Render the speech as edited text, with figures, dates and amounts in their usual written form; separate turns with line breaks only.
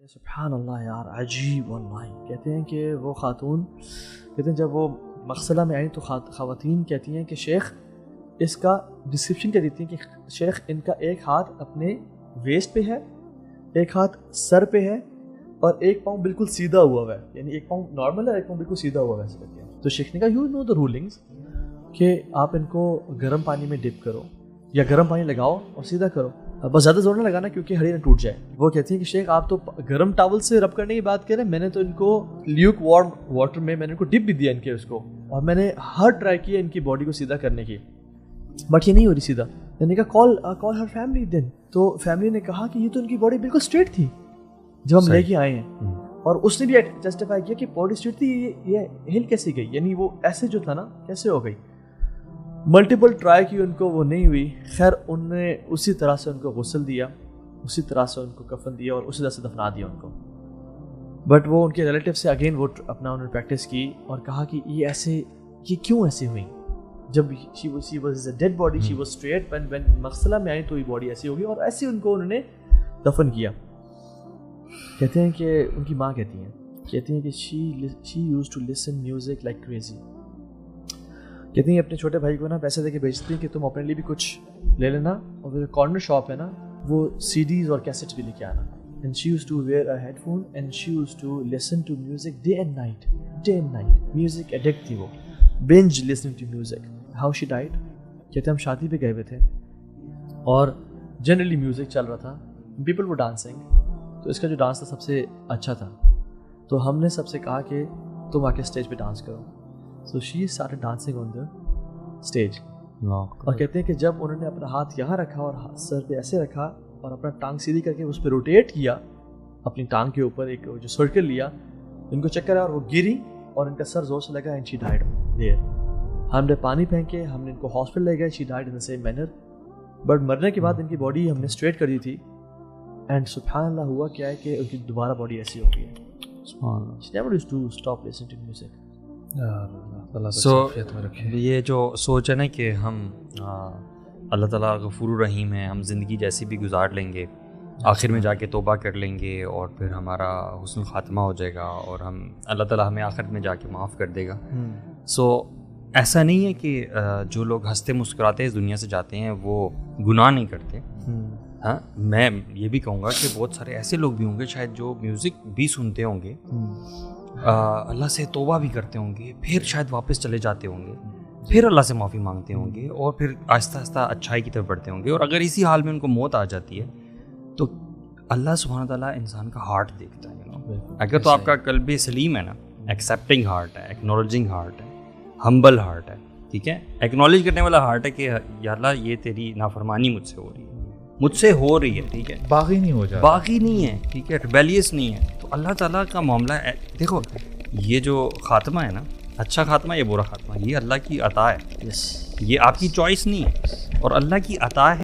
سبحان اللہ یار عجیب واللہ. کہتے ہیں کہ وہ خاتون کہتے ہیں جب وہ مغسلہ میں آئیں تو خواتین کہتی ہیں کہ شیخ اس کا ڈسکرپشن کیا دیتی ہیں کہ شیخ ان کا ایک ہاتھ اپنے ویسٹ پہ ہے, ایک ہاتھ سر پہ ہے اور ایک پاؤں بالکل سیدھا ہوا ہے, یعنی ایک پاؤں نارمل ہے ایک پاؤں بالکل سیدھا ہوا ہے ایسے کرتے ہیں. تو شیخ نے کہا یو نو دا رولنگس کہ آپ ان کو گرم پانی میں ڈپ کرو یا گرم پانی لگاؤ اور سیدھا کرو, بس زیادہ زور نہ لگانا کیونکہ ہڈی نہ ٹوٹ جائے. وہ کہتی ہیں کہ شیخ آپ تو گرم ٹاول سے رب کرنے کی بات کریں, میں نے تو ان کو لیوک وارم واٹر میں نے ان کو ڈپ بھی دیا ان کے اس کو, اور میں نے ہر ٹرائی کیا ان کی باڈی کو سیدھا کرنے کی, بٹ یہ نہیں ہو رہی سیدھا. میں نے کہا کال ہر فیملی دین. تو فیملی نے کہا کہ یہ تو ان کی باڈی بالکل اسٹریٹ تھی جب ہم لے کے آئے ہیں, اور اس نے بھی جسٹیفائی کیا کہ باڈی اسٹریٹ تھی, یہ ہل کیسے گئی, یعنی وہ ایسے جو تھا نا کیسے ہو گئی. ملٹیپل ٹرائی کی ان کو وہ نہیں ہوئی. خیر ان نے اسی طرح سے ان کو غسل دیا, اسی طرح سے ان کو کفن دیا اور اسی طرح سے دفنا دیا ان کو. بٹ وہ ان کے ریلیٹیو سے اگین وہ اپنا انہوں نے پریکٹس کی اور کہا کہ یہ کیوں ایسے ہوئی. جب she was a dead body she was straight, when مغسلہ میں آئی تو یہ باڈی ایسی ہوگی, اور ایسے ان کو انہوں نے دفن کیا. کہتے ہیں کہ ان کی ماں کہتی ہیں کہ she used to listen music like crazy. کہتی ہیں اپنے چھوٹے بھائی کو نا پیسے دے کے بھیجتی ہیں کہ تم اپنے لیے بھی کچھ لے لینا, اور جو کارنر شاپ ہے نا وہ سی ڈیز اور کیسٹس بھی لے کے آنا. And she used to wear a headphone and she used to listen to music day and night. Music addict تھی وہ, binge listening to music. How she died? کہتے ہیں ہم شادی پہ گئے ہوئے تھے اور جنرلی میوزک چل رہا تھا, پیپل were dancing, تو اس کا جو ڈانس تھا سب سے اچھا تھا, تو ہم نے سب سے کہا کہ تم آ کے اسٹیج پہ ڈانس کرو. So she started dancing on the stage. اور کہتے ہیں کہ جب انہوں نے اپنا ہاتھ یہاں رکھا اور سر پہ ایسے رکھا اور اپنا ٹانگ سیدھی کر کے اس پہ روٹیٹ کیا اپنی ٹانگ کے اوپر ایک جو سرکل لیا, ان کو چکر آیا اور وہ گری اور ان کا سر زور سے لگا, and she died there. ہم نے پانی پھینکے, ہم نے ان کو ہاسپٹل لے گئے, she died in the same manner. But مرنے کے بعد ان کی باڈی ہم نے اسٹریٹ کر دی تھی, اینڈ سبحان اللہ ہوا کیا ہے کہ ان کی دوبارہ باڈی ایسی ہو گئی ہے. She never used to stop listening to music.
سو یہ جو سوچ ہے نا کہ ہم اللہ تعالیٰ غفور الرحیم ہے, ہم زندگی جیسی بھی گزار لیں گے, آخر میں جا کے توبہ کر لیں گے اور پھر ہمارا حسن خاتمہ ہو جائے گا اور ہم اللہ تعالیٰ ہمیں آخر میں جا کے معاف کر دے گا. سو ایسا نہیں ہے کہ جو لوگ ہنستے مسکراتے اس دنیا سے جاتے ہیں وہ گناہ نہیں کرتے. ہاں میں یہ بھی کہوں گا کہ بہت سارے ایسے لوگ بھی ہوں گے شاید جو میوزک بھی سنتے ہوں گے, اللہ سے توبہ بھی کرتے ہوں گے, پھر شاید واپس چلے جاتے ہوں گے, پھر اللہ سے معافی مانگتے ہوں گے اور پھر آہستہ آہستہ اچھائی کی طرف بڑھتے ہوں گے. اور اگر اسی حال میں ان کو موت آ جاتی ہے تو اللہ سبحانہ تعالیٰ انسان کا ہارٹ دیکھتا ہے. اگر تو آپ کا قلب سلیم ہے نا, ایکسیپٹنگ ہارٹ ہے, ایکنالوجنگ ہارٹ ہے, ہمبل ہارٹ ہے, ٹھیک ہے, ایکنالج کرنے والا ہارٹ ہے کہ یا اللہ یہ تیری نافرمانی مجھ سے ہو رہی ہے, ٹھیک ہے,
باغی نہیں ہو جائے,
باغی نہیں ہے, ٹھیک ہے, ریبیلیس نہیں ہے, تو اللہ تعالیٰ کا معاملہ ہے. دیکھو یہ جو خاتمہ ہے نا, اچھا خاتمہ یا برا خاتمہ, یہ اللہ کی عطا ہے, یہ آپ کی چوائس نہیں ہے, اور اللہ کی عطا ہے.